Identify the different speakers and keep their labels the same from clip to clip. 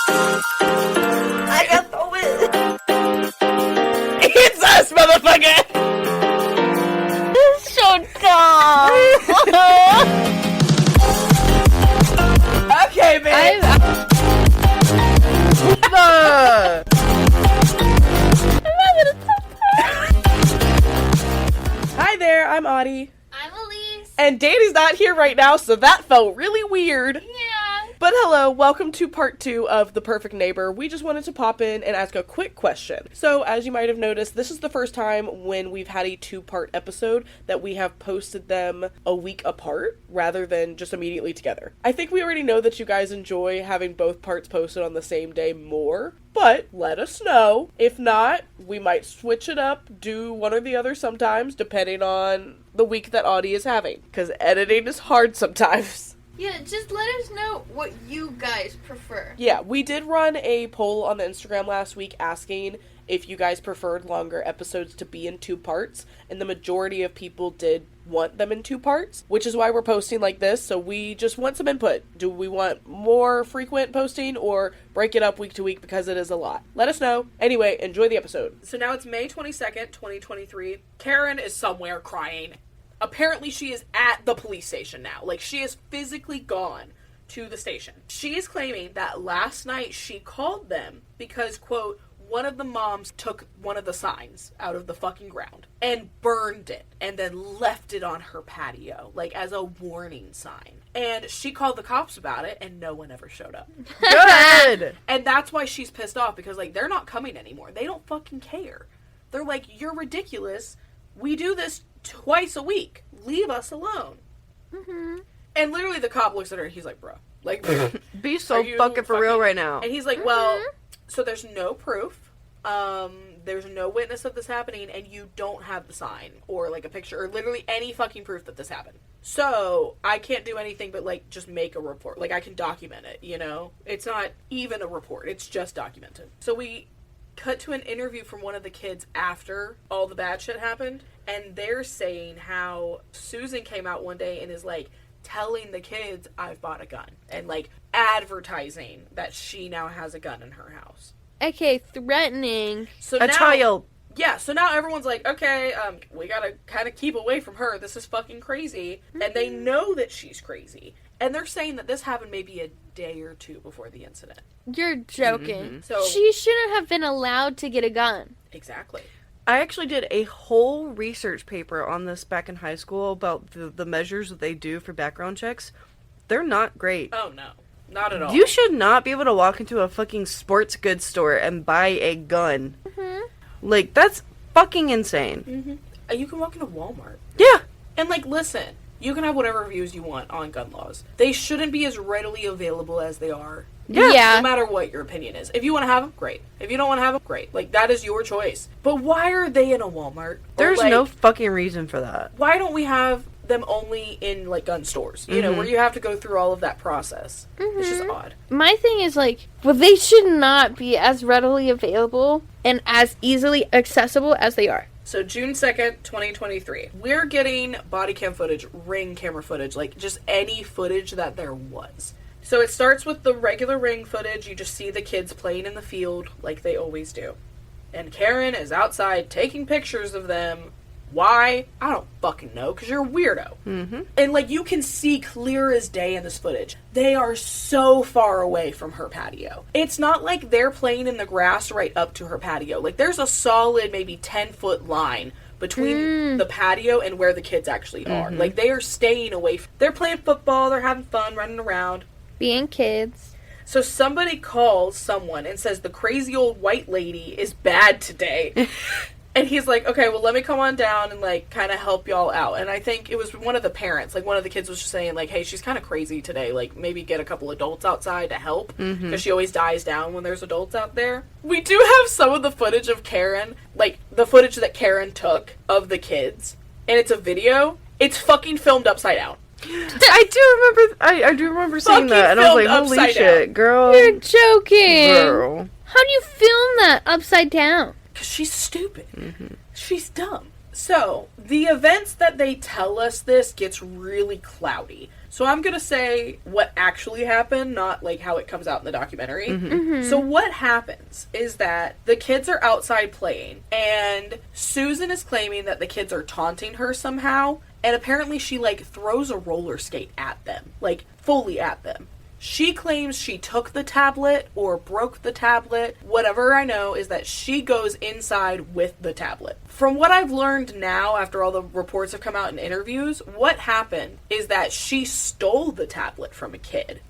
Speaker 1: I got the win. It's us, motherfucker.
Speaker 2: This is so dumb.
Speaker 1: Okay, man. Hi there, I'm Audie.
Speaker 2: I'm Elise.
Speaker 1: And Danny's not here right now, so that felt really weird.
Speaker 2: Yeah.
Speaker 1: But hello, welcome to part 2 of The Perfect Neighbor. We just wanted to pop in and ask a quick question. So, as you might have noticed, this is the first time when we've had a 2-part episode that we have posted them a week apart, rather than just immediately together. I think we already know that you guys enjoy having both parts posted on the same day more, but let us know. If not, we might switch it up, do one or the other sometimes, depending on the week that Audie is having. Because editing is hard sometimes.
Speaker 2: Yeah, just let us know what you guys prefer.
Speaker 1: Yeah, we did run a poll on the Instagram last week asking if you guys preferred longer episodes to be in 2 parts, and the majority of people did want them in 2 parts, which is why we're posting like this. So we just want some input. Do we want more frequent posting or break it up week to week because it is a lot? Let us know. Anyway, enjoy the episode. So now it's May 22nd, 2023. Karen is somewhere crying. Apparently she is at the police station now. Like, she is physically gone to the station. She is claiming that last night she called them because, quote, one of the moms took one of the signs out of the fucking ground and burned it and then left it on her patio, like as a warning sign. And she called the cops about it and no one ever showed up.
Speaker 3: Good!
Speaker 1: And that's why she's pissed off, because, like, they're not coming anymore. They don't fucking care. They're like, you're ridiculous. We do this twice a week. Leave us alone.
Speaker 2: Mm-hmm.
Speaker 1: And literally the cop looks at her and he's like, bro, like,
Speaker 3: Be so fucking for real right now.
Speaker 1: And he's like, well, so there's no proof. There's no witness of this happening, and you don't have the sign or like a picture or literally any fucking proof that this happened. So I can't do anything but like just make a report. Like, I can document it, you know? It's not even a report. It's just documented. So we cut to an interview from one of the kids after all the bad shit happened, and they're saying how Susan came out one day and is like telling the kids, I've bought a gun, and like advertising that she now has a gun in her house.
Speaker 2: Okay, threatening.
Speaker 1: So
Speaker 3: A
Speaker 1: now,
Speaker 3: child.
Speaker 1: Yeah, so now everyone's like, okay, we gotta kind of keep away from her. This is fucking crazy. Mm-hmm. And they know that she's crazy. And they're saying that this happened maybe a day or 2 before the incident.
Speaker 2: You're joking.
Speaker 1: Mm-hmm. So
Speaker 2: She shouldn't have been allowed to get a gun.
Speaker 1: Exactly.
Speaker 3: I actually did a whole research paper on this back in high school about the measures that they do for background checks. They're not great.
Speaker 1: Oh, no. Not at all.
Speaker 3: You should not be able to walk into a fucking sports goods store and buy a gun.
Speaker 2: Mm-hmm.
Speaker 3: Like, that's fucking insane.
Speaker 1: Mm-hmm. You can walk into Walmart.
Speaker 3: Yeah.
Speaker 1: And, like, listen, you can have whatever views you want on gun laws. They shouldn't be as readily available as they are.
Speaker 3: Yeah.
Speaker 1: No matter what your opinion is. If you want to have them, great. If you don't want to have them, great. Like, that is your choice. But why are they in a Walmart?
Speaker 3: There's
Speaker 1: like,
Speaker 3: no fucking reason for that.
Speaker 1: why don't we have them only in, like, gun stores? You know, where you have to go through all of that process. It's just odd.
Speaker 2: My thing is, like, well, they should not be as readily available and as easily accessible as they are.
Speaker 1: So, June 2nd, 2023. We're getting body cam footage, Ring camera footage, like, just any footage that there was. So it starts with the regular Ring footage. You just see the kids playing in the field like they always do. And Karen is outside taking pictures of them. Why? I don't fucking know, because you're a weirdo. Mm-hmm. And, like, you can see clear as day in this footage. They are so far away from her patio. It's not like they're playing in the grass right up to her patio. Like, there's a solid maybe 10-foot line between the patio and where the kids actually are. Like, they are staying away. They're playing football. They're having fun, running around.
Speaker 2: Being kids.
Speaker 1: So somebody calls someone and says the crazy old white lady is bad today. And he's like, okay, well, let me come on down and, like, kind of help y'all out. And I think it was one of the parents, like, one of the kids was just saying, like, hey, she's kind of crazy today. Like, maybe get a couple adults outside to help. Because she always dies down when there's adults out there. We do have some of the footage of Karen, like, the footage that Karen took of the kids. And it's a video. It's fucking filmed upside down.
Speaker 3: I do remember seeing that, and I was like, holy shit, girl.
Speaker 2: You're joking.
Speaker 3: Girl.
Speaker 2: How do you film that upside down?
Speaker 1: Because she's stupid. She's dumb. So, the events that they tell us this gets really cloudy. So I'm gonna say what actually happened, not like how it comes out in the documentary. So what happens is that the kids are outside playing, and Susan is claiming that the kids are taunting her somehow, and apparently she, like, throws a roller skate at them, like, fully at them. She claims she took the tablet or broke the tablet. Whatever I know is that she goes inside with the tablet. From what I've learned now, after all the reports have come out in interviews, what happened is that she stole the tablet from a kid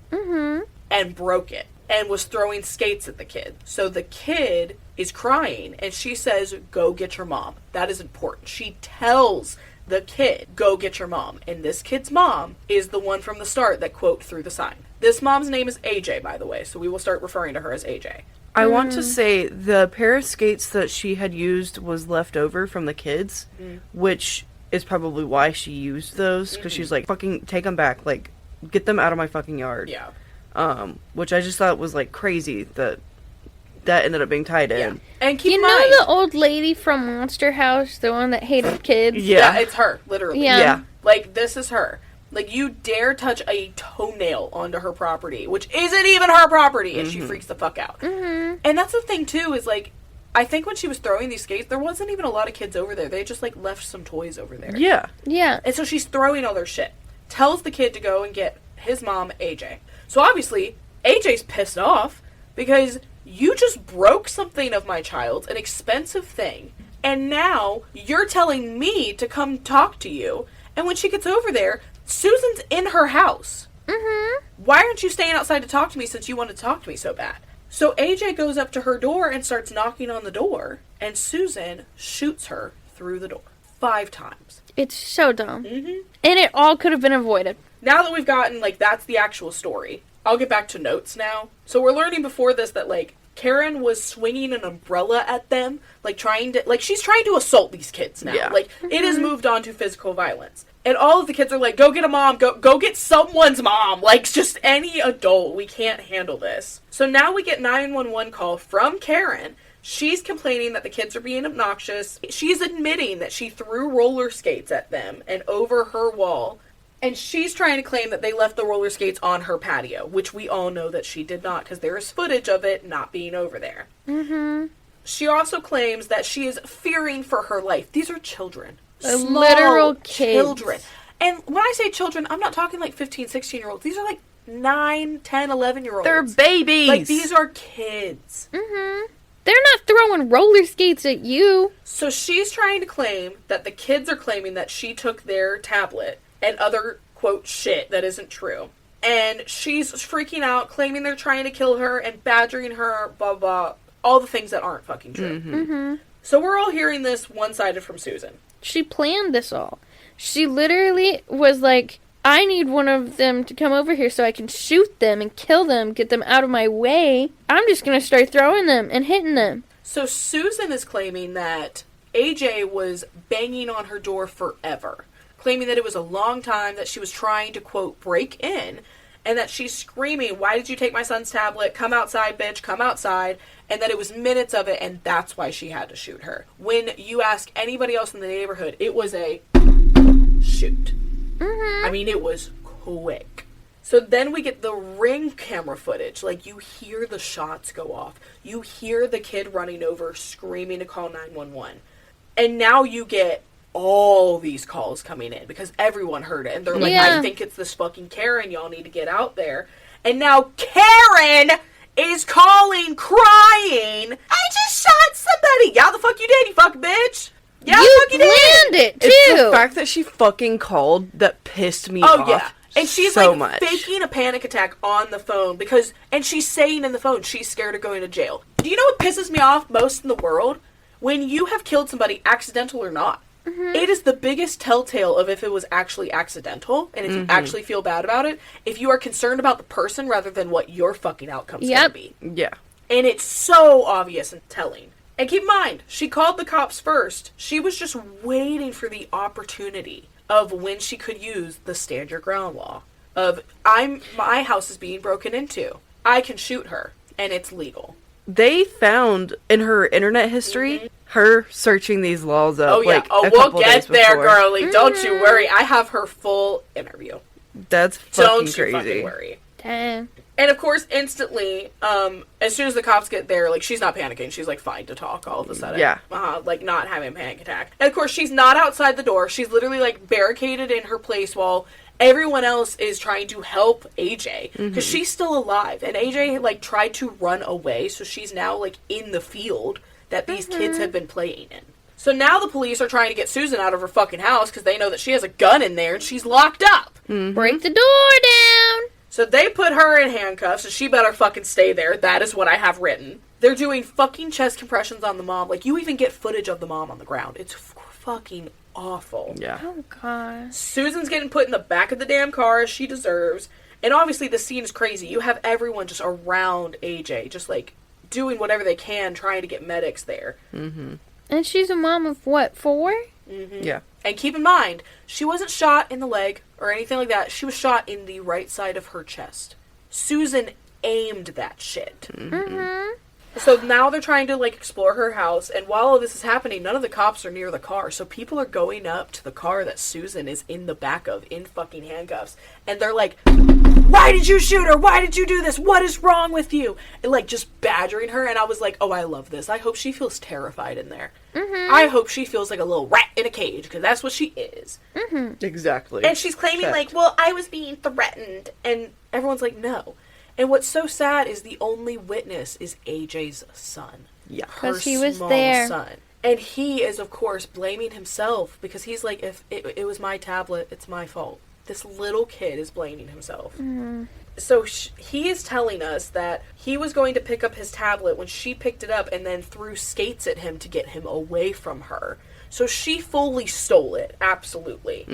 Speaker 1: and broke it and was throwing skates at the kid. So the kid is crying and she says, "Go get your mom." That is important. She tells the kid, "Go get your mom." And this kid's mom is the one from the start that, quote, threw the sign. This mom's name is AJ, by the way, so we will start referring to her as AJ.
Speaker 3: I want to say the pair of skates that she had used was left over from the kids, which is probably why she used those, because she's like, fucking take them back, like, get them out of my fucking yard.
Speaker 1: Yeah.
Speaker 3: Which I just thought was, like, crazy that ended up being tied in.
Speaker 1: Yeah. And keep
Speaker 2: You
Speaker 1: in
Speaker 2: know
Speaker 1: mind,
Speaker 2: the old lady from Monster House, the one that hated kids?
Speaker 1: yeah, it's her, literally.
Speaker 2: Yeah.
Speaker 1: Like, this is her. Like, you dare touch a toenail onto her property, which isn't even her property, and she freaks the fuck out. And that's the thing, too, is, like, I think when she was throwing these skates, there wasn't even a lot of kids over there. They just, like, left some toys over there.
Speaker 3: Yeah.
Speaker 2: Yeah.
Speaker 1: And so she's throwing all their shit. Tells the kid to go and get his mom, AJ. So, obviously, AJ's pissed off, because you just broke something of my child's, an expensive thing, and now you're telling me to come talk to you. And when she gets over there, Susan's in her house. Why aren't you staying outside to talk to me since you want to talk to me so bad? So AJ goes up to her door and starts knocking on the door, and Susan shoots her through the door 5 times.
Speaker 2: It's so dumb. And it all could have been avoided.
Speaker 1: Now that we've gotten, like, that's the actual story, I'll get back to notes now. So we're learning before this that, like, Karen was swinging an umbrella at them, like, she's trying to assault these kids now.
Speaker 3: Yeah.
Speaker 1: Like, it has moved on to physical violence. And all of the kids are like, go get a mom, go get someone's mom, like, just any adult, we can't handle this. So now we get 911 call from Karen. She's complaining that the kids are being obnoxious. She's admitting that she threw roller skates at them and over her wall. And she's trying to claim that they left the roller skates on her patio, which we all know that she did not, because there is footage of it not being over there. She also claims that she is fearing for her life. These are children. Small
Speaker 2: Literal kids.
Speaker 1: children. And when I say children, I'm not talking like 15, 16-year-olds. These are like 9, 10, 11-year-olds.
Speaker 3: They're babies!
Speaker 1: Like, these are kids.
Speaker 2: They're not throwing roller skates at you.
Speaker 1: So she's trying to claim that the kids are claiming that she took their tablet and other, quote, shit that isn't true. And she's freaking out, claiming they're trying to kill her and badgering her, blah, blah, all the things that aren't fucking true. So we're all hearing this one-sided from Susan.
Speaker 2: She planned this all. She literally was like, I need one of them to come over here so I can shoot them and kill them, get them out of my way. I'm just going to start throwing them and hitting them.
Speaker 1: So Susan is claiming that AJ was banging on her door forever, claiming that it was a long time, that she was trying to, quote, break in, and that she's screaming, "Why did you take my son's tablet? Come outside, bitch, come outside." And that it was minutes of it, and that's why she had to shoot her. When you ask anybody else in the neighborhood, it was a shoot. I mean, it was quick. So then we get the Ring camera footage. Like, you hear the shots go off. You hear the kid running over, screaming to call 911. And now you get all these calls coming in because everyone heard it. And they're like, I think it's this fucking Karen. Y'all need to get out there. And now Karen is calling, crying, "I just shot somebody." Yeah, the fuck you did, you fucking bitch. Yeah,
Speaker 2: you
Speaker 1: the fuck you did.
Speaker 2: planned it, too.
Speaker 3: It's the fact that she fucking called that pissed me off.
Speaker 1: Oh, yeah. And she's,
Speaker 3: so
Speaker 1: like,
Speaker 3: much.
Speaker 1: faking a panic attack on the phone because, and she's saying in the phone she's scared of going to jail. Do you know what pisses me off most in the world? When you have killed somebody, accidental or not. It is the biggest telltale of if it was actually accidental, and if you actually feel bad about it, if you are concerned about the person rather than what your fucking outcome's gonna be.
Speaker 3: Yeah.
Speaker 1: And it's so obvious and telling. And keep in mind, she called the cops first. She was just waiting for the opportunity of when she could use the stand your ground law. Of, my house is being broken into. I can shoot her, and it's legal.
Speaker 3: They found in her internet history her searching these laws up.
Speaker 1: Oh, yeah.
Speaker 3: Like,
Speaker 1: we'll get there, girlie. Don't you worry. I have her full interview.
Speaker 3: That's
Speaker 1: Don't
Speaker 3: fucking
Speaker 1: you
Speaker 3: crazy.
Speaker 1: fucking worry.
Speaker 2: Damn.
Speaker 1: And of course, instantly, as soon as the cops get there, like, she's not panicking. She's, like, fine to talk all of a sudden.
Speaker 3: Yeah.
Speaker 1: Like, not having a panic attack. And of course, she's not outside the door. She's literally, like, barricaded in her place while everyone else is trying to help AJ. Because she's still alive. And AJ, like, tried to run away, so she's now, like, in the field that these kids have been playing in. So now the police are trying to get Susan out of her fucking house because they know that she has a gun in there and she's locked up.
Speaker 2: Break the door down.
Speaker 1: So they put her in handcuffs, and she better fucking stay there. That is what I have written. They're doing fucking chest compressions on the mom. Like, you even get footage of the mom on the ground. It's fucking awful.
Speaker 3: Yeah.
Speaker 2: Oh, God.
Speaker 1: Susan's getting put in the back of the damn car as she deserves. And obviously the scene is crazy. You have everyone just around AJ, just, like, doing whatever they can, trying to get medics there.
Speaker 2: And she's a mom of what, 4?
Speaker 3: Yeah.
Speaker 1: And keep in mind, she wasn't shot in the leg or anything like that. She was shot in the right side of her chest. Susan aimed that shit. So now they're trying to, like, explore her house, and while all this is happening, none of the cops are near the car, so people are going up to the car that Susan is in the back of, in fucking handcuffs, and they're like, why did you shoot her? Why did you do this? What is wrong with you? And, like, just badgering her, and I was like, oh, I love this. I hope she feels terrified in there. I hope she feels like a little rat in a cage, because that's what she is.
Speaker 3: Exactly.
Speaker 1: And she's claiming,
Speaker 3: Checked.
Speaker 1: like, well, I was being threatened. And everyone's like, no. And what's so sad is the only witness is AJ's son.
Speaker 3: Yeah.
Speaker 1: Her
Speaker 2: 'Cause he was
Speaker 1: small
Speaker 2: there.
Speaker 1: son. And he is, of course, blaming himself because he's like, if it was my tablet, it's my fault. This little kid is blaming himself. So he is telling us that he was going to pick up his tablet when she picked it up and then threw skates at him to get him away from her. So she fully stole it. Absolutely.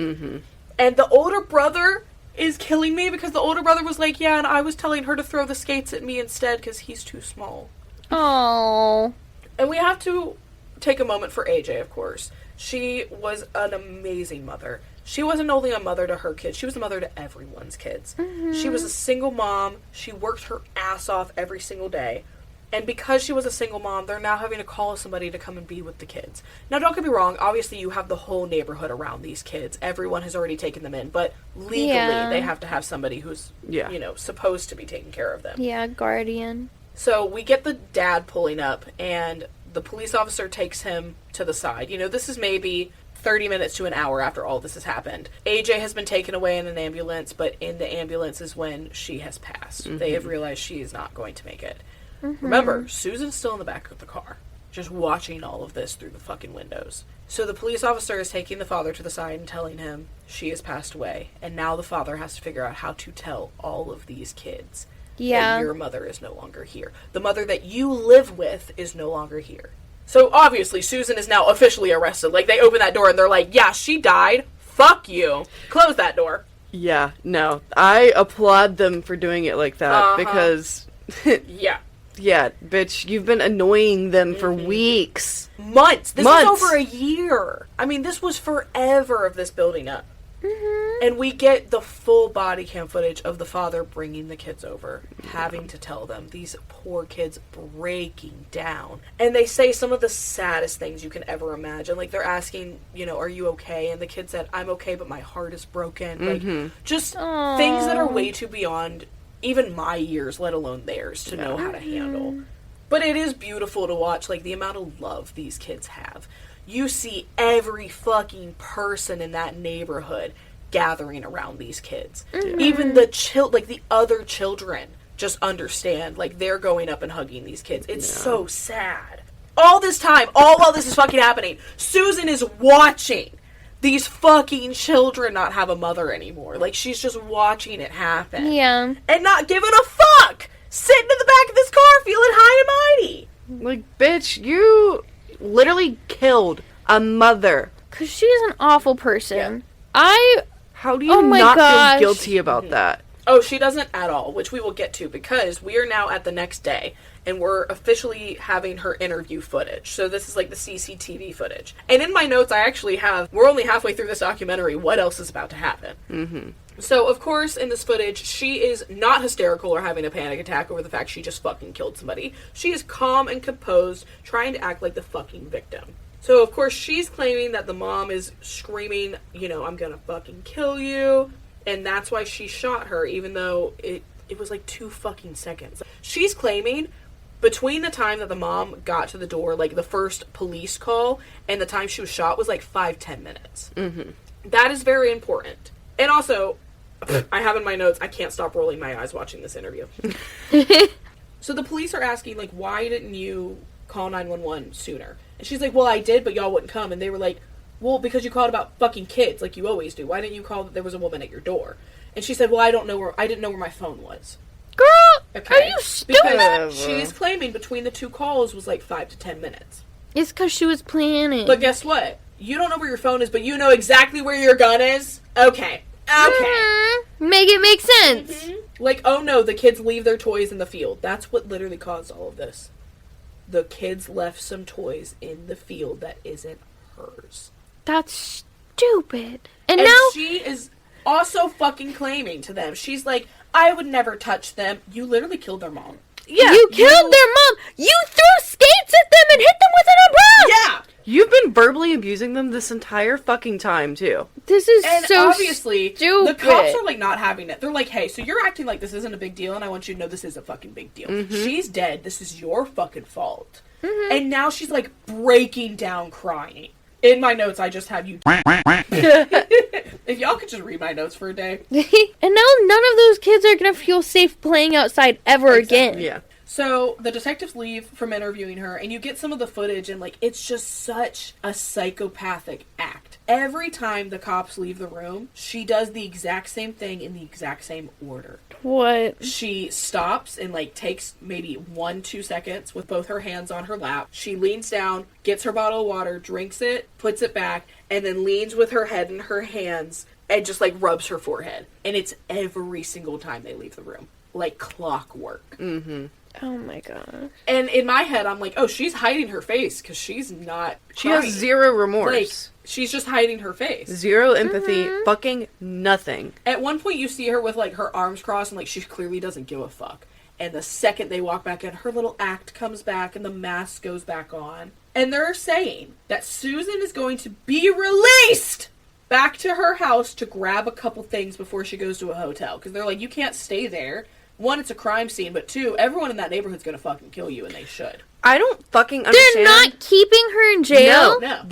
Speaker 1: And the older brother is killing me because the older brother was like, yeah, and I was telling her to throw the skates at me instead because he's too small.
Speaker 2: Oh.
Speaker 1: And we have to take a moment for AJ, of course. She was an amazing mother. She wasn't only a mother to her kids, she was a mother to everyone's kids. She was a single mom. She worked her ass off every single day. And because she was a single mom, they're now having to call somebody to come and be with the kids. Now, don't get me wrong. Obviously, you have the whole neighborhood around these kids. Everyone has already taken them in. But legally, they have to have somebody who's, you know, supposed to be taking care of them.
Speaker 2: Yeah, guardian.
Speaker 1: So we get the dad pulling up, and the police officer takes him to the side. You know, this is maybe 30 minutes to an hour after all this has happened. AJ has been taken away in an ambulance, but in the ambulance is when she has passed. They have realized she is not going to make it. Remember, Susan's still in the back of the car, just watching all of this through the fucking windows. So the police officer is taking the father to the side and telling him she has passed away, and now the father has to figure out how to tell all of these kids that your mother is no longer here. The mother that you live with is no longer here. So obviously, Susan is now officially arrested. Like, they open that door and they're like, yeah, she died. Fuck you. Close that door.
Speaker 3: Yeah, no. I applaud them for doing it like that because...
Speaker 1: Yeah.
Speaker 3: Yeah, bitch, you've been annoying them for weeks.
Speaker 1: Months. This was over a year. I mean, this was forever of this building up. And we get the full body cam footage of the father bringing the kids over, having to tell them, these poor kids breaking down. And they say some of the saddest things you can ever imagine. Like, they're asking, you know, are you okay? And the kid said, I'm okay, but my heart is broken. Like, just things that are way too beyond even my years, let alone theirs, to know how to handle. But it is beautiful to watch, like, the amount of love these kids have. You see every fucking person in that neighborhood gathering around these kids. Even the the other children just understand, like, they're going up and hugging these kids. It's so sad. All this time, all while this is fucking happening, Susan is watching these fucking children not have a mother anymore. Like, she's just watching it happen.
Speaker 2: Yeah.
Speaker 1: And not giving a fuck! Sitting in the back of this car feeling high and mighty!
Speaker 3: Like, bitch, you literally killed a mother.
Speaker 2: Because she's an awful person.
Speaker 3: How do you not feel guilty about that?
Speaker 1: Oh, she doesn't at all, which we will get to, because we are now at the next day, and we're officially having her interview footage. So this is like the CCTV footage. And in my notes, I actually have, we're only halfway through this documentary, what else is about to happen? So, of course, in this footage, she is not hysterical or having a panic attack over the fact she just fucking killed somebody. She is calm and composed, trying to act like the fucking victim. So, of course, she's claiming that the mom is screaming, you know, I'm gonna fucking kill you. And that's why she shot her, even though it was like 2 fucking seconds. She's claiming between the time that the mom got to the door, like the first police call, and the time she was shot was like 5-10 minutes. Mm-hmm. That is very important. And also, I have in my notes, I can't stop rolling my eyes watching this interview. So the police are asking, like, why didn't you call 911 sooner? And she's like, well, I did, but y'all wouldn't come. And they were like, well, because you called about fucking kids, like you always do. Why didn't you call that there was a woman at your door? And she said, well, I didn't know where my phone was.
Speaker 2: Girl,
Speaker 1: okay.
Speaker 2: Are you stupid?
Speaker 1: Because she's claiming between the 2 calls was like 5 to 10 minutes.
Speaker 2: It's because she was planning.
Speaker 1: But guess what? You don't know where your phone is, but you know exactly where your gun is? Okay.
Speaker 2: Make it make sense.
Speaker 1: Mm-hmm. Like, oh no, the kids leave their toys in the field. That's what literally caused all of this. The kids left some toys in the field that isn't hers.
Speaker 2: That's stupid. And
Speaker 1: now
Speaker 2: she
Speaker 1: is also fucking claiming to them. She's like, I would never touch them. You literally killed their mom.
Speaker 2: Yeah, you killed their mom. You threw skates at them and hit them with an umbrella.
Speaker 1: Yeah.
Speaker 3: You've been verbally abusing them this entire fucking time, too.
Speaker 2: This is
Speaker 1: and
Speaker 2: so
Speaker 1: obviously,
Speaker 2: stupid.
Speaker 1: The cops are, like, not having it. They're like, hey, so you're acting like this isn't a big deal, and I want you to know this is a fucking big deal. Mm-hmm. She's dead. This is your fucking fault. Mm-hmm. And now she's, like, breaking down crying. In my notes, I just have you... If y'all could just read my notes for a day.
Speaker 2: And now none of those kids are gonna feel safe playing outside ever again.
Speaker 3: Yeah.
Speaker 1: So, the detectives leave from interviewing her, and you get some of the footage, and, like, it's just such a psychopathic act. Every time the cops leave the room, she does the exact same thing in the exact same order.
Speaker 2: What?
Speaker 1: She stops and, like, takes maybe 1-2 seconds with both her hands on her lap. She leans down, gets her bottle of water, drinks it, puts it back, and then leans with her head in her hands and just, like, rubs her forehead. And it's every single time they leave the room. Like clockwork.
Speaker 3: Mm-hmm.
Speaker 2: Oh my god.
Speaker 1: And in my head, I'm like, oh, she's hiding her face because she's not
Speaker 3: She has zero remorse.
Speaker 1: Like, she's just hiding her face.
Speaker 3: Zero empathy. Mm-hmm. Fucking nothing.
Speaker 1: At one point, you see her with, like, her arms crossed and, like, she clearly doesn't give a fuck. And the second they walk back in, her little act comes back and the mask goes back on. And they're saying that Susan is going to be released back to her house to grab a couple things before she goes to a hotel. Because they're like, you can't stay there. 1, it's a crime scene, but 2, everyone in that neighborhood's gonna fucking kill you, and they should.
Speaker 3: I don't fucking understand.
Speaker 2: They're not keeping her in jail?
Speaker 1: No.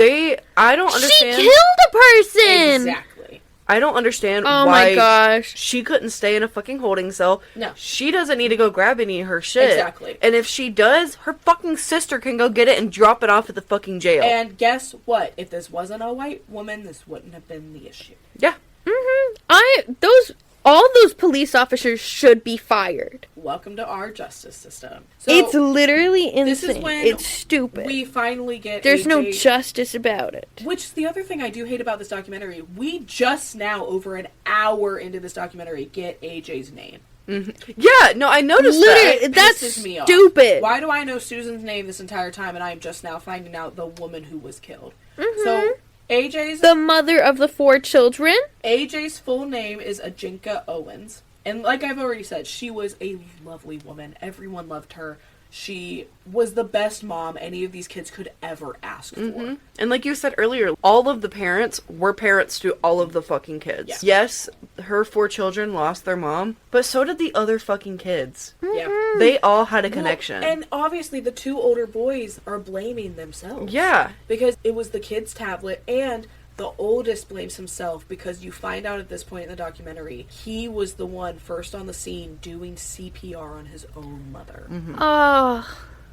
Speaker 3: I don't understand.
Speaker 2: She killed a person!
Speaker 1: Exactly.
Speaker 3: I don't understand
Speaker 2: why
Speaker 3: my
Speaker 2: gosh.
Speaker 3: She couldn't stay in a fucking holding cell.
Speaker 1: No.
Speaker 3: She doesn't need to go grab any of her shit.
Speaker 1: Exactly.
Speaker 3: And if she does, her fucking sister can go get it and drop it off at the fucking jail.
Speaker 1: And guess what? If this wasn't a white woman, this wouldn't have been the issue.
Speaker 3: Yeah.
Speaker 2: Mm-hmm. All those police officers should be fired.
Speaker 1: Welcome to our justice system.
Speaker 2: So, it's literally insane.
Speaker 1: This is when
Speaker 2: it's stupid.
Speaker 1: We finally get
Speaker 2: There's no justice about it.
Speaker 1: Which, the other thing I do hate about this documentary, we just now, over an hour into this documentary, get AJ's name.
Speaker 3: Mm-hmm. Yeah, no, I noticed
Speaker 2: literally,
Speaker 3: that.
Speaker 2: That's
Speaker 1: me
Speaker 2: stupid.
Speaker 1: Off. Why do I know Susan's name this entire time and I am just now finding out the woman who was killed?
Speaker 2: Mm-hmm.
Speaker 1: So...
Speaker 2: the mother of the 4 children.
Speaker 1: AJ's full name is Ajike Owens. And like I've already said, she was a lovely woman. Everyone loved her. She was the best mom any of these kids could ever ask for.
Speaker 3: And like you said earlier, all of the parents were parents to all of the fucking kids.
Speaker 1: Yeah.
Speaker 3: Yes, her 4 children lost their mom, but so did the other fucking kids.
Speaker 1: Yeah.
Speaker 3: They all had a connection.
Speaker 1: And obviously the 2 older boys are blaming themselves.
Speaker 3: Yeah.
Speaker 1: Because it was the kid's tablet, and the oldest blames himself because you find out at this point in the documentary, he was the one first on the scene doing CPR on his own mother.
Speaker 3: Mm-hmm.
Speaker 2: Oh.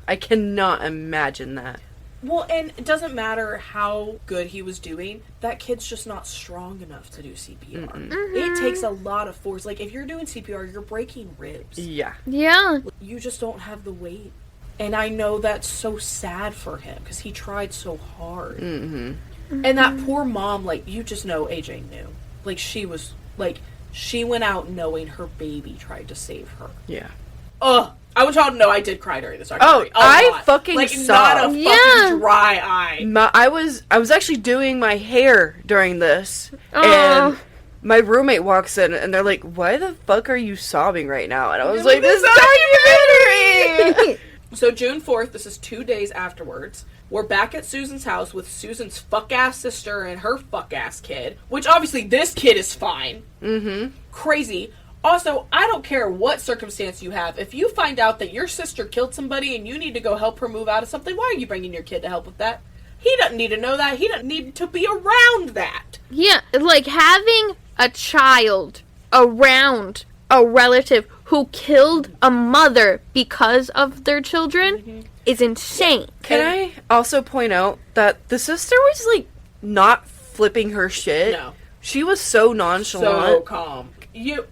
Speaker 3: I cannot imagine that.
Speaker 1: Well, and it doesn't matter how good he was doing, that kid's just not strong enough to do CPR.
Speaker 2: Mm-hmm.
Speaker 1: It takes a lot of force. Like, if you're doing CPR, you're breaking ribs.
Speaker 3: Yeah.
Speaker 2: Yeah.
Speaker 1: You just don't have the weight. And I know that's so sad for him, because he tried so hard.
Speaker 3: Mm-hmm.
Speaker 1: And that poor mom, like, you just know AJ knew. Like, she was, like, she went out knowing her baby tried to save her.
Speaker 3: Yeah.
Speaker 1: Ugh. I want y'all to know I did cry during this documentary.
Speaker 3: I fucking
Speaker 1: like,
Speaker 3: sobbed.
Speaker 1: Not a fucking dry eye.
Speaker 3: I was actually doing my hair during this, and my roommate walks in, and they're like, "Why the fuck are you sobbing right now?" And I was like, "This documentary!"
Speaker 1: So June 4th, this is 2 days afterwards, We're back at Susan's house with Susan's fuck-ass sister and her fuck-ass kid, which obviously this kid is fine.
Speaker 3: Mm-hmm.
Speaker 1: Crazy. Also, I don't care what circumstance you have. If you find out that your sister killed somebody and you need to go help her move out of something, why are you bringing your kid to help with that? He doesn't need to know that. He doesn't need to be around that.
Speaker 2: Yeah, like having a child around a relative who killed a mother because of their children is insane.
Speaker 3: Can I also point out that the sister was, like, not flipping her shit?
Speaker 1: No.
Speaker 3: She was so nonchalant.
Speaker 1: So calm.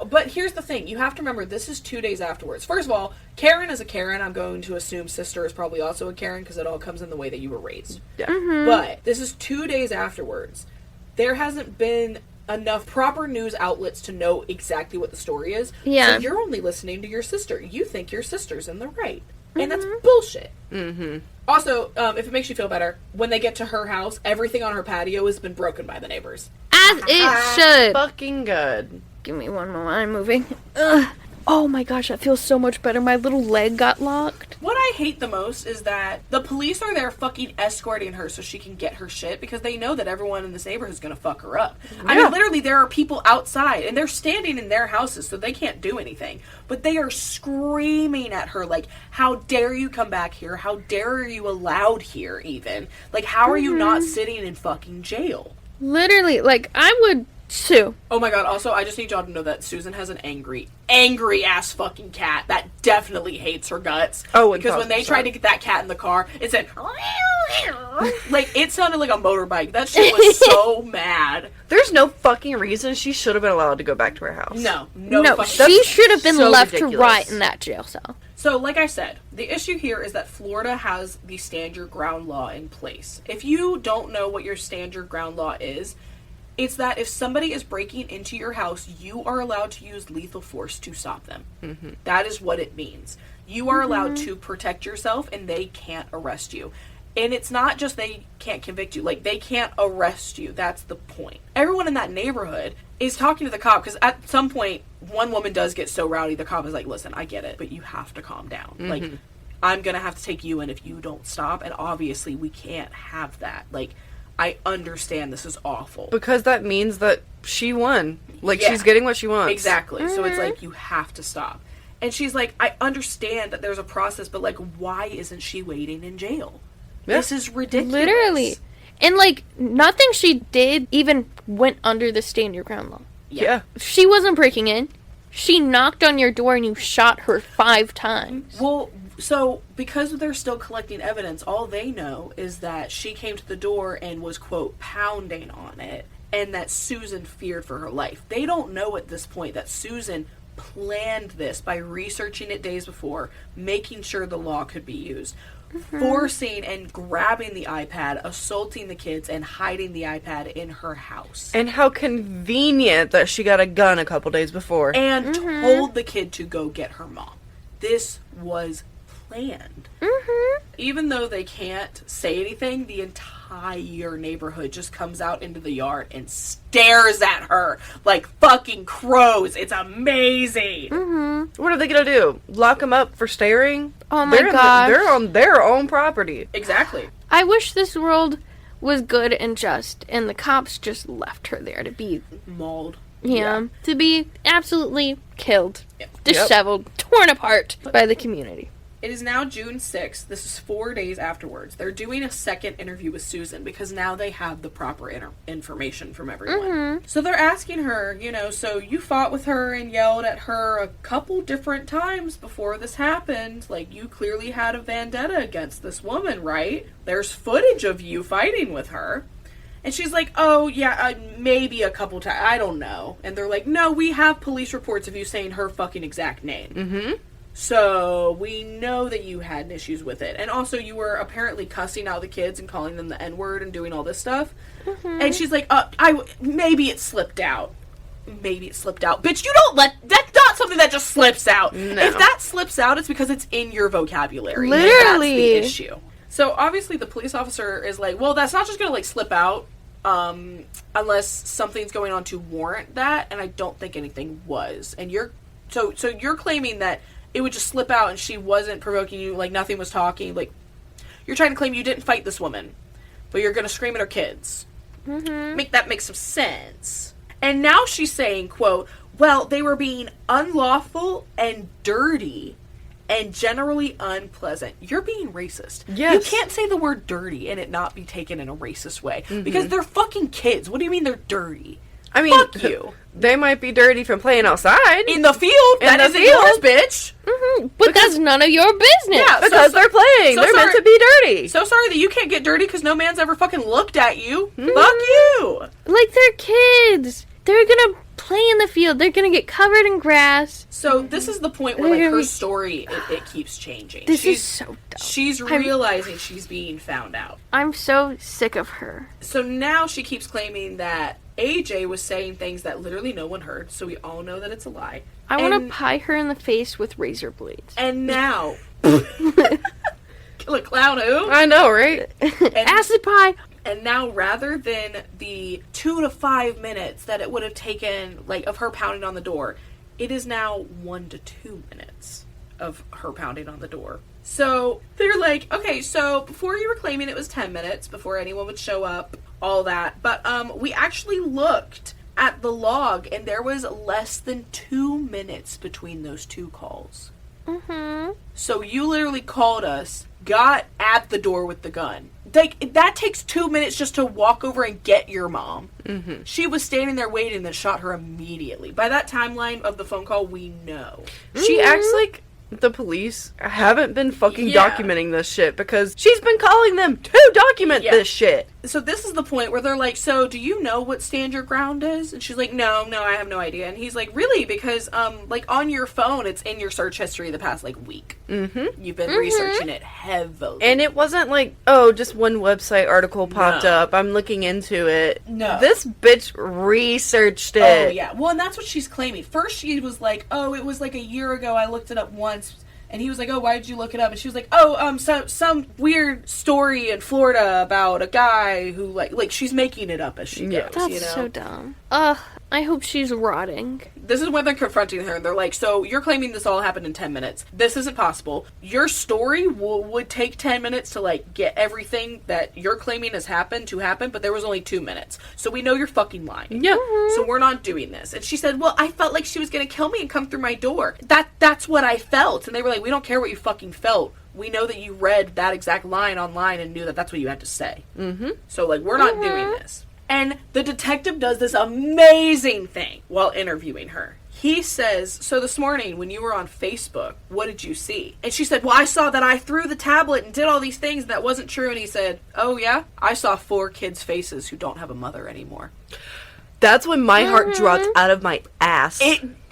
Speaker 1: But here's the thing. You have to remember, this is 2 days afterwards. First of all, Karen is a Karen. I'm going to assume sister is probably also a Karen because it all comes in the way that you were raised.
Speaker 3: Yeah.
Speaker 2: Mm-hmm.
Speaker 1: But this is 2 days afterwards. There hasn't been enough proper news outlets to know exactly what the story is.
Speaker 2: Yeah.
Speaker 1: So you're only listening to your sister. You think your sister's in the right. And that's bullshit.
Speaker 3: Mm-hmm.
Speaker 1: Also, if it makes you feel better, when they get to her house, everything on her patio has been broken by the neighbors.
Speaker 2: As it should.
Speaker 3: Fucking good.
Speaker 2: Give me one moment. I'm moving. Ugh. Oh my gosh, that feels so much better. My little leg got locked.
Speaker 1: What I hate the most is that the police are there fucking escorting her so she can get her shit because they know that everyone in this neighborhood is going to fuck her up. I mean, literally, there are people outside and they're standing in their houses so they can't do anything. But they are screaming at her like, how dare you come back here? How dare are you allowed here even? Like, how are you not sitting in fucking jail?
Speaker 2: Literally, like, I would sue.
Speaker 1: Oh my god, also, I just need y'all to know that Susan has an angry ass fucking cat that definitely hates her guts.
Speaker 3: Oh,
Speaker 1: because when they tried to get that cat in the car, it said, like, it sounded like a motorbike. That shit was so mad.
Speaker 3: There's no fucking reason she should have been allowed to go back to her house.
Speaker 1: No,
Speaker 2: she should have been
Speaker 3: so
Speaker 2: left
Speaker 3: ridiculous.
Speaker 2: to rot in that jail cell.
Speaker 1: So, like I said, the issue here is that Florida has the stand your ground law in place. If you don't know what your stand your ground law is, it's that if somebody is breaking into your house, you are allowed to use lethal force to stop them. Mm-hmm. That is what it means. You are allowed to protect yourself, and they can't arrest you. And it's not just they can't convict you. Like, they can't arrest you. That's the point. Everyone in that neighborhood is talking to the cop, because at some point, one woman does get so rowdy, the cop is like, listen, I get it, but you have to calm down. Mm-hmm. Like, I'm going to have to take you in if you don't stop, and obviously we can't have that. Like, I understand this is awful.
Speaker 3: Because that means that she won. Like, she's getting what she wants.
Speaker 1: Exactly. So it's like, you have to stop. And she's like, I understand that there's a process, but, like, why isn't she waiting in jail? Yeah. This is ridiculous.
Speaker 2: Literally. And, like, nothing she did even went under the stand your ground law.
Speaker 3: Yeah.
Speaker 2: She wasn't breaking in. She knocked on your door and you shot her 5 times.
Speaker 1: Well, so, because they're still collecting evidence, all they know is that she came to the door and was, quote, pounding on it, and that Susan feared for her life. They don't know at this point that Susan planned this by researching it days before, making sure the law could be used, forcing and grabbing the iPad, assaulting the kids, and hiding the iPad in her house.
Speaker 3: And how convenient that she got a gun a couple days before.
Speaker 1: And told the kid to go get her mom. This was planned. Even though they can't say anything, the entire neighborhood just comes out into the yard and stares at her like fucking crows. It's amazing.
Speaker 3: What are they gonna do? Lock them up for staring?
Speaker 2: Oh my gosh.
Speaker 3: They're on their own property.
Speaker 1: Exactly.
Speaker 2: I wish this world was good and just, and the cops just left her there to be
Speaker 1: Mauled.
Speaker 2: to be absolutely killed, disheveled, torn apart by the community.
Speaker 1: It is now June 6th. This is 4 days afterwards. They're doing a second interview with Susan because now they have the proper information from everyone. So they're asking her, so you fought with her and yelled at her a couple different times before this happened. Like, you clearly had a vendetta against this woman, right? There's footage of you fighting with her. And she's like, oh, yeah, maybe a couple times. I don't know. And they're like, no, we have police reports of you saying her fucking exact name. So, we know that you had issues with it. And also, you were apparently cussing out the kids and calling them the N-word and doing all this stuff. And she's like, maybe it slipped out. Maybe it slipped out. Bitch, you don't that's not something that just slips out.
Speaker 3: No.
Speaker 1: If that slips out, it's because it's in your vocabulary.
Speaker 2: Literally.
Speaker 1: And that's the issue. So, obviously, the police officer is like, well, that's not just gonna, slip out, unless something's going on to warrant that, and I don't think anything was. And so you're claiming that it would just slip out and she wasn't provoking you, like nothing was talking, like You're trying to claim you didn't fight this woman, but you're gonna scream at her kids. Make that make some sense. And now she's saying, quote, well, they were being unlawful and dirty and generally unpleasant. You're being racist.
Speaker 3: Yes.
Speaker 1: You can't say the word dirty and it not be taken in a racist way. Because they're fucking kids. What do you mean they're dirty?
Speaker 3: I mean,
Speaker 1: fuck you.
Speaker 3: They might be dirty from playing outside.
Speaker 1: In the field. That isn't yours, bitch.
Speaker 2: But that's none of your business.
Speaker 1: Yeah,
Speaker 3: because they're playing.
Speaker 1: so
Speaker 3: They're meant to be dirty.
Speaker 1: So sorry that you can't get dirty because no man's ever fucking looked at you. Fuck you.
Speaker 2: Like, they're kids. They're gonna play in the field. They're gonna get covered in grass.
Speaker 1: So this is the point where, like, her story, it keeps changing.
Speaker 2: This is so dumb.
Speaker 1: She's realizing she's being found out.
Speaker 2: I'm so sick of her.
Speaker 1: So now she keeps claiming that AJ was saying things that literally no one heard, so we all know that it's a lie.
Speaker 2: I want to pie her in the face with razor blades.
Speaker 1: And now... Kill a clown who?
Speaker 3: I know, right?
Speaker 2: Acid pie!
Speaker 1: And now, rather than the 2 to 5 minutes that it would have taken, like, of her pounding on the door, it is now 1 to 2 minutes of her pounding on the door. So, they're like, okay, so before you were claiming it was 10 minutes, before anyone would show up, all that, but, we actually looked at the log, and there was less than 2 minutes between those two calls. So you literally called us, got at the door with the gun. Like, that takes 2 minutes just to walk over and get your mom. She was standing there waiting and shot her immediately. By that timeline of the phone call, we know.
Speaker 3: She acts like the police haven't been fucking documenting this shit because she's been calling them to document this shit.
Speaker 1: So this is the point where they're like, so do you know what stand your ground is? And she's like, no, I have no idea. And he's like, really? Because, like, on your phone, it's in your search history the past, like, week. You've been researching it heavily.
Speaker 3: And it wasn't like, oh, just one website article popped up. I'm looking into it.
Speaker 1: No.
Speaker 3: This bitch researched it.
Speaker 1: Oh, yeah. Well, and that's what she's claiming. First, she was like, oh, it was like a year ago. I looked it up once. And he was like, oh, why did you look it up? And she was like, oh, some weird story in Florida about a guy who, like she's making it up as she goes,
Speaker 2: That's
Speaker 1: you know?
Speaker 2: so dumb. Ugh, I hope she's rotting.
Speaker 1: This is when they're confronting her, and they're like, so you're claiming this all happened in 10 minutes. This isn't possible. Your story would take 10 minutes to, like, get everything that you're claiming has happened to happen, but there was only 2 minutes. So we know you're fucking lying.
Speaker 3: Yeah.
Speaker 1: So we're not doing this. And she said, well, I felt like she was going to kill me and come through my door. That's what I felt. And they were like, we don't care what you fucking felt. We know that you read that exact line online and knew that that's what you had to say. So, like, we're not doing this. And the detective does this amazing thing while interviewing her. He says, so this morning when you were on Facebook, what did you see? And she said, well, I saw that I threw the tablet and did all these things. That wasn't true. And he said, oh, yeah? I saw 4 kids' faces who don't have a mother anymore.
Speaker 3: That's when my heart dropped out of my ass.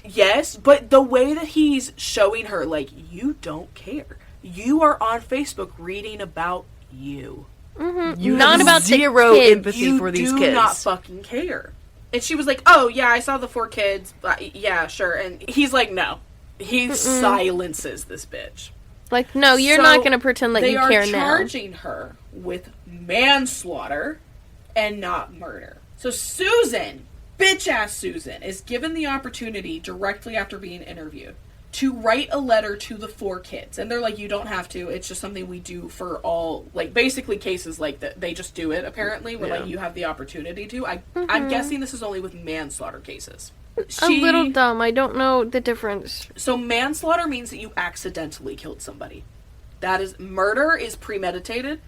Speaker 1: Yes, but the way that he's showing her, like, you don't care. You are on Facebook reading about you.
Speaker 3: You
Speaker 2: Not
Speaker 3: have
Speaker 2: about
Speaker 3: zero
Speaker 2: the kids.
Speaker 3: empathy for these
Speaker 1: You
Speaker 3: kids.
Speaker 1: do not fucking care. And she was like, oh, yeah, I saw the 4 kids. Yeah, sure. And he's like, no. He silences this bitch.
Speaker 2: Like, no, you're not going to pretend like you care now.
Speaker 1: They are charging her with manslaughter and not murder. So Susan, bitch-ass Susan, is given the opportunity directly after being interviewed to write a letter to the 4 kids. And they're like, you don't have to. It's just something we do for all, like, basically cases like that. They just do it, apparently, where, like, you have the opportunity to. I'm guessing this is only with manslaughter cases.
Speaker 2: A little dumb. I don't know the difference.
Speaker 1: So manslaughter means that you accidentally killed somebody. That is, murder is premeditated.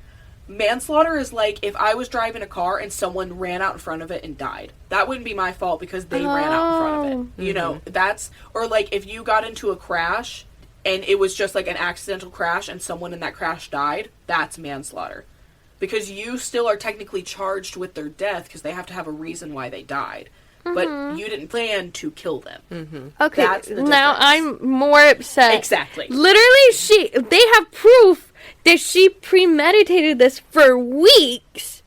Speaker 1: Manslaughter is like if I was driving a car and someone ran out in front of it and died. That wouldn't be my fault because they ran out in front of it. You know, that's, or like if you got into a crash and it was just like an accidental crash and someone in that crash died, that's manslaughter. Because you still are technically charged with their death because they have to have a reason why they died. But you didn't plan to kill them.
Speaker 2: Okay,
Speaker 1: That's the
Speaker 2: now
Speaker 1: difference.
Speaker 2: I'm more upset.
Speaker 1: Exactly.
Speaker 2: Literally, they have proof that she premeditated this for weeks,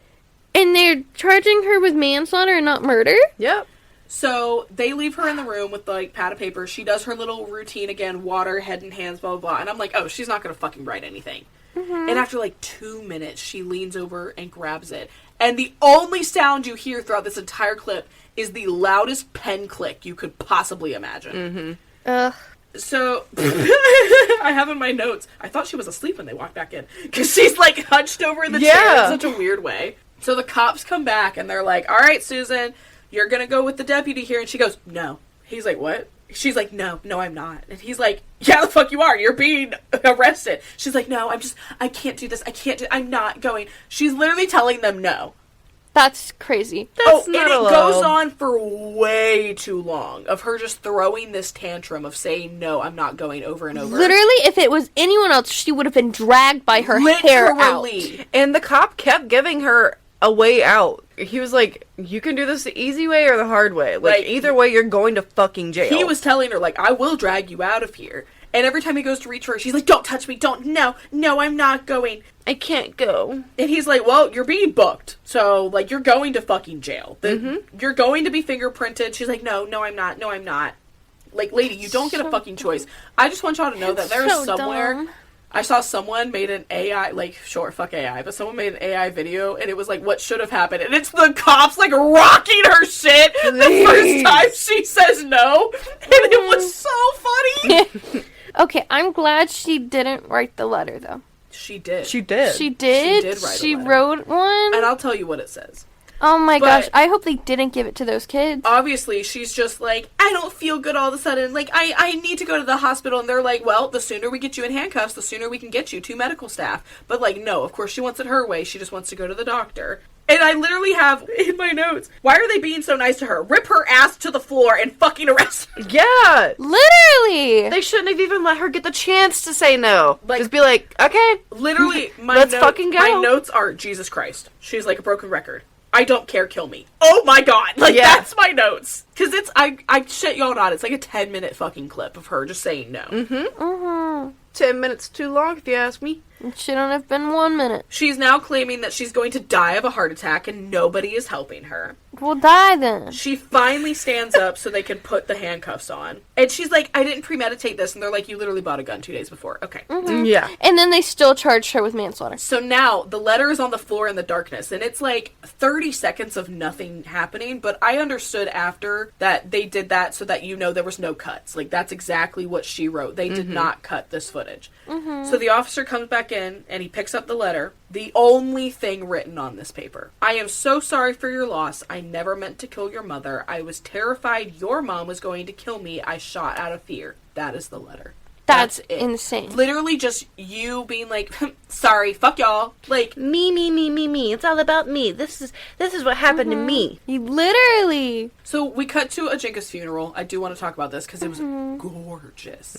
Speaker 2: and they're charging her with manslaughter and not murder?
Speaker 3: Yep.
Speaker 1: So they leave her in the room with, like, pad of paper. She does her little routine again, water, head and hands, blah, blah, blah. And I'm like, oh, she's not going to fucking write anything. And after, like, 2 minutes, she leans over and grabs it. And the only sound you hear throughout this entire clip is the loudest pen click you could possibly imagine.
Speaker 2: Ugh.
Speaker 1: So, I have in my notes, I thought she was asleep when they walked back in. Because she's, like, hunched over in the chair in such a weird way. So the cops come back, and they're like, all right, Susan, you're gonna go with the deputy here. And she goes, no. He's like, what? She's like, no, I'm not. And he's like, yeah, the fuck you are. You're being arrested. She's like, no, I can't do this. I'm not going. She's literally telling them no.
Speaker 2: That's crazy.
Speaker 3: That's not
Speaker 1: and it
Speaker 3: allowed.
Speaker 1: goes on for way too long of her just throwing this tantrum of saying, no, I'm not going, over and over.
Speaker 2: Literally, if it was anyone else, she would have been dragged by her hair out.
Speaker 3: And the cop kept giving her a way out. He was like, you can do this the easy way or the hard way. Like, either way, you're going to fucking jail.
Speaker 1: He was telling her, like, I will drag you out of here. And every time he goes to reach her, she's like, don't touch me, no, I'm not going.
Speaker 3: I can't go.
Speaker 1: And he's like, well, you're being booked. So, like, you're going to fucking jail. You're going to be fingerprinted. She's like, no, I'm not. Like, lady, you don't get a fucking choice. I just want y'all to know that there is somewhere... Dumb. I saw someone made an AI, like, sure, fuck AI, but someone made an AI video, and it was like, what should have happened? And it's the cops, like, rocking her shit the first time she says no. And it was so funny.
Speaker 2: Okay, I'm glad she didn't write the letter, though.
Speaker 1: She did.
Speaker 2: She did write She wrote one?
Speaker 1: And I'll tell you what it says.
Speaker 2: Oh my gosh, I hope they didn't give it to those kids.
Speaker 1: Obviously, she's just like, I don't feel good all of a sudden. Like, I need to go to the hospital. And they're like, well, the sooner we get you in handcuffs, the sooner we can get you to medical staff. But, like, no, of course she wants it her way. She just wants to go to the doctor. And I literally have in my notes, why are they being so nice to her? Rip her ass to the floor and fucking arrest her.
Speaker 3: Yeah.
Speaker 2: Literally.
Speaker 3: They shouldn't have even let her get the chance to say no. Like, just be like, okay.
Speaker 1: Literally,
Speaker 3: let's fucking go.
Speaker 1: My notes are, Jesus Christ. She's like a broken record. I don't care, kill me. Oh my god. Like, that's my notes. Because it's, I shit y'all not, it's like a 10-minute fucking clip of her just saying no.
Speaker 3: 10 minutes too long, if you ask me.
Speaker 2: It shouldn't have been 1 minute.
Speaker 1: She's now claiming that she's going to die of a heart attack and nobody is helping her.
Speaker 2: Well, die then.
Speaker 1: She finally stands up so they can put the handcuffs on. And she's like, I didn't premeditate this. And they're like, you literally bought a gun 2 days before. Okay.
Speaker 3: Yeah.
Speaker 2: And then they still charged her with manslaughter.
Speaker 1: So now the letter is on the floor in the darkness. And it's like 30 seconds of nothing happening. But I understood after that they did that so that, you know, there was no cuts. Like, that's exactly what she wrote. They did not cut this footage. So the officer comes back in and he picks up the letter. The only thing written on this paper. I am so sorry for your loss. I never meant to kill your mother. I was terrified your mom was going to kill me. I shot out of fear. That is the letter.
Speaker 2: That's insane.
Speaker 1: Literally just you being like, sorry, fuck y'all. Like,
Speaker 3: me. It's all about me. This is what happened to me.
Speaker 2: Literally.
Speaker 1: So we cut to Ajike's funeral. I do want to talk about this because it was gorgeous.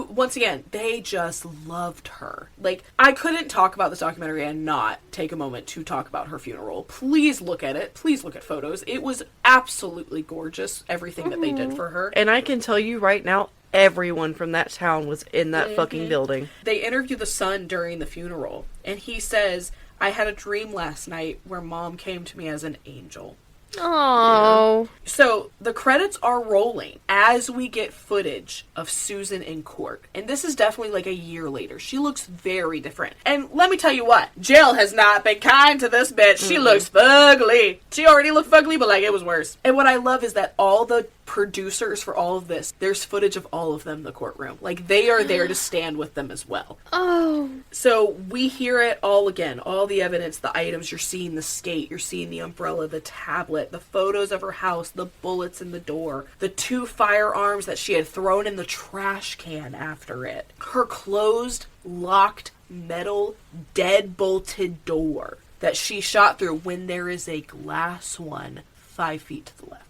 Speaker 1: Once again, they just loved her. Like, I couldn't talk about this documentary and not take a moment to talk about her funeral. Please look at it. Please look at photos. It was absolutely gorgeous, everything that they did for her.
Speaker 3: And I can tell you right now, everyone from that town was in that fucking building.
Speaker 1: They interview the son during the funeral, and he says, I had a dream last night where mom came to me as an angel.
Speaker 2: Oh.
Speaker 1: Yeah. So the credits are rolling as we get footage of Susan in court. And this is definitely like a year later. She looks very different. And let me tell you what, jail has not been kind to this bitch. She looks fugly. She already looked fugly, but like it was worse. And what I love is that all the producers for all of this, there's footage of all of them in the courtroom. Like, they are there to stand with them as well.
Speaker 2: Oh.
Speaker 1: So we hear it all again. All the evidence, the items. You're seeing the skate. You're seeing the umbrella, the tablet, the photos of her house, the bullets in the door, the 2 firearms that she had thrown in the trash can after it. Her closed, locked, metal, dead-bolted door that she shot through when there is a glass one 5 feet to the left.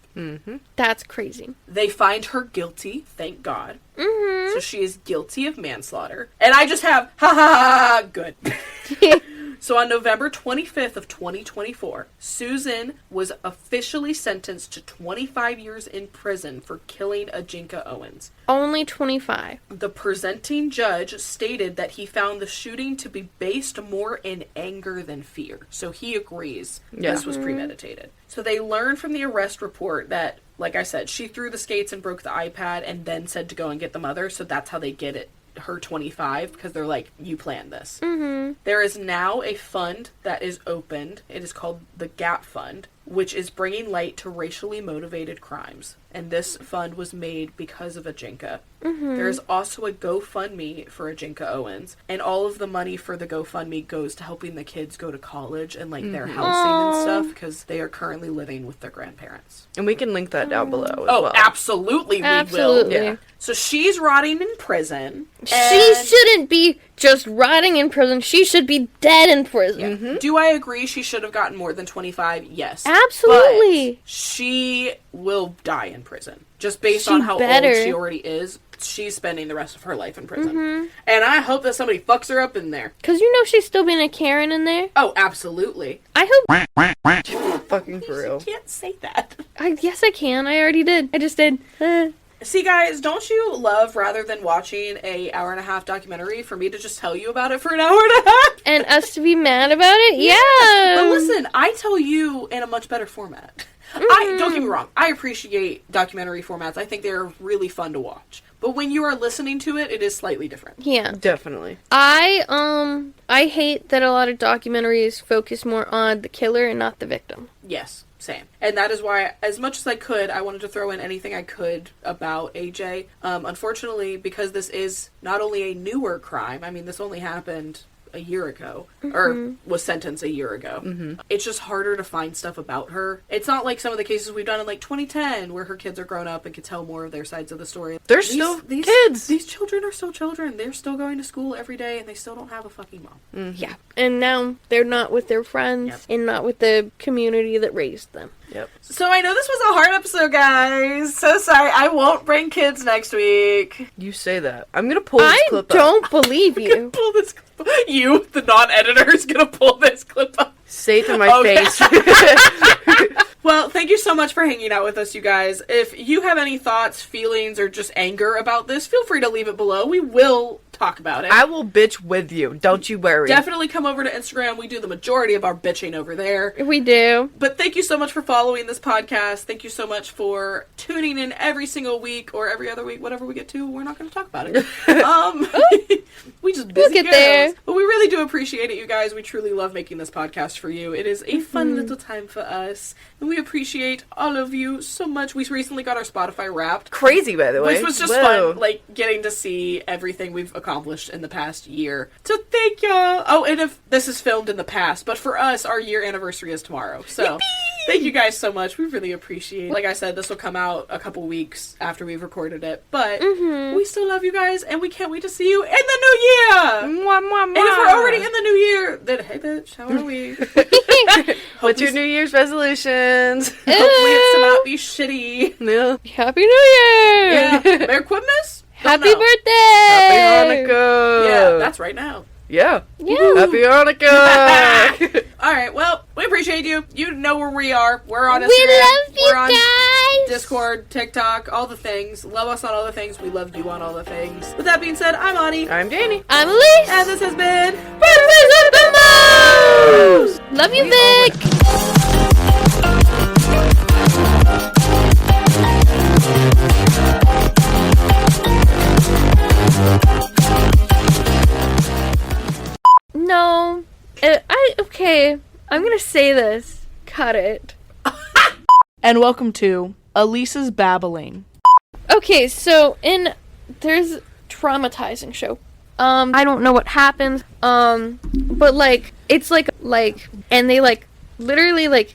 Speaker 2: That's crazy.
Speaker 1: They find her guilty, thank God. So she is guilty of manslaughter. And I just have, ha ha ha, good. So on November 25th of 2024, Susan was officially sentenced to 25 years in prison for killing Ajike Owens.
Speaker 2: Only 25.
Speaker 1: The presenting judge stated that he found the shooting to be based more in anger than fear. So he agrees this was premeditated. So they learned from the arrest report that, like I said, she threw the skates and broke the iPad and then said to go and get the mother. So that's how they get it. Her 25, because they're like, you planned this. There is now a fund that is opened. It is called the Gap Fund, which is bringing light to racially motivated crimes. and this fund was made because of Ajike. There's also a GoFundMe for Ajike Owens, and all of the money for the GoFundMe goes to helping the kids go to college and like their housing and stuff, because they are currently living with their grandparents.
Speaker 3: And we can link that down below as
Speaker 1: Oh,
Speaker 3: well.
Speaker 1: absolutely, we
Speaker 2: Absolutely.
Speaker 1: will. Yeah. So she's rotting in prison.
Speaker 2: She shouldn't be just rotting in prison. She should be dead in prison.
Speaker 1: Do I agree she should have gotten more than 25? Yes.
Speaker 2: Absolutely.
Speaker 1: But she will die in prison. Just based
Speaker 2: She
Speaker 1: on how
Speaker 2: better.
Speaker 1: old she already is. She's spending the rest of her life in prison. And I hope that somebody fucks her up in there.
Speaker 2: Because you know she's still being a Karen in there.
Speaker 1: Oh, absolutely.
Speaker 2: I hope...
Speaker 3: Fucking for real.
Speaker 1: You can't say that.
Speaker 2: Yes, I can. I already did. I just did.
Speaker 1: See, guys, don't you love, rather than watching a hour-and-a-half documentary, for me to just tell you about it for an hour and a half?
Speaker 2: And us to be mad about it? Yeah.
Speaker 1: But listen, I tell you in a much better format. Don't get me wrong, I appreciate documentary formats. I think they're really fun to watch. But when you are listening to it, it is slightly different.
Speaker 2: Yeah.
Speaker 3: Definitely.
Speaker 2: I hate that a lot of documentaries focus more on the killer and not the victim.
Speaker 1: Yes, same. And that is why, as much as I could, I wanted to throw in anything I could about AJ. Unfortunately, because this is not only a newer crime, I mean, this only happened a year ago, or was sentenced a year ago. It's just harder to find stuff about her. It's not like some of the cases we've done in like 2010 where her kids are grown up and can tell more of their sides of the story.
Speaker 3: They're still kids.
Speaker 1: These children are still children. They're still going to school every day and they still don't have a fucking mom.
Speaker 2: Yeah. And now they're not with their friends and not with the community that raised them.
Speaker 3: Yep.
Speaker 1: So I know this was a hard episode, guys. So sorry. I won't bring kids next week.
Speaker 3: You say that. I'm gonna pull this clip up.
Speaker 2: I don't believe you.
Speaker 1: Pull this clip up. You, the non-editor, is gonna pull this clip up.
Speaker 3: Say it to my face.
Speaker 1: Well, thank you so much for hanging out with us, you guys. If you have any thoughts, feelings, or just anger about this, feel free to leave it below. We will talk about it.
Speaker 3: I will bitch with you. Don't you worry.
Speaker 1: Definitely come over to Instagram. We do the majority of our bitching over there.
Speaker 2: We do.
Speaker 1: But thank you so much for following this podcast. Thank you so much for tuning in every single week or every other week, whatever we get to. We're not going to talk about it. We just busy
Speaker 2: We'll get
Speaker 1: girls.
Speaker 2: there.
Speaker 1: But we really do appreciate it, you guys. We truly love making this podcast for you. It is a fun little time for us. And we appreciate all of you so much. We recently got our Spotify Wrapped.
Speaker 3: Crazy, by the way.
Speaker 1: Which was just
Speaker 3: Whoa.
Speaker 1: fun, like, getting to see everything we've accomplished in the past year. So thank y'all. Oh, and if this is filmed in the past, but for us, our year anniversary is tomorrow. So thank you guys so much. We really appreciate it. Like I said, this will come out a couple weeks after we've recorded it. But we still love you guys, and we can't wait to see you in the new year.
Speaker 3: Mwah, mwah, mwah.
Speaker 1: And if we're already in the new year, then hey bitch, how are we?
Speaker 3: What's your New Year's resolutions?
Speaker 1: Hopefully it's to not be shitty.
Speaker 3: Yeah.
Speaker 2: Happy New Year!
Speaker 1: Yeah. Merry Christmas.
Speaker 2: Happy birthday!
Speaker 3: Happy Hanukkah!
Speaker 1: Yeah, that's right now.
Speaker 3: Yeah.
Speaker 2: Yeah.
Speaker 3: Happy Hanukkah!
Speaker 1: Alright, well, we appreciate you. You know where we are. We're on Instagram.
Speaker 2: We love you
Speaker 1: We're on
Speaker 2: guys!
Speaker 1: Discord, TikTok, all the things. Love us on all the things. We love you on all the things. With that being said, I'm Ani.
Speaker 3: I'm Danny.
Speaker 2: I'm Elise!
Speaker 1: And this has been
Speaker 2: Breakfast with the Moms! Love you, Vic! No. Okay. I'm gonna say this. Cut it.
Speaker 1: And welcome to Elise's Babbling.
Speaker 2: Okay, so there's traumatizing show. I don't know what happens. But like it's like and they like literally like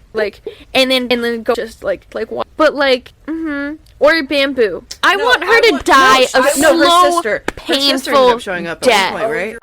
Speaker 2: and then go just like what? But like or bamboo. I want her to die a
Speaker 3: her
Speaker 2: slow,
Speaker 3: sister. Her sister ended
Speaker 2: painful
Speaker 3: up showing up at one
Speaker 2: death.
Speaker 3: point, right?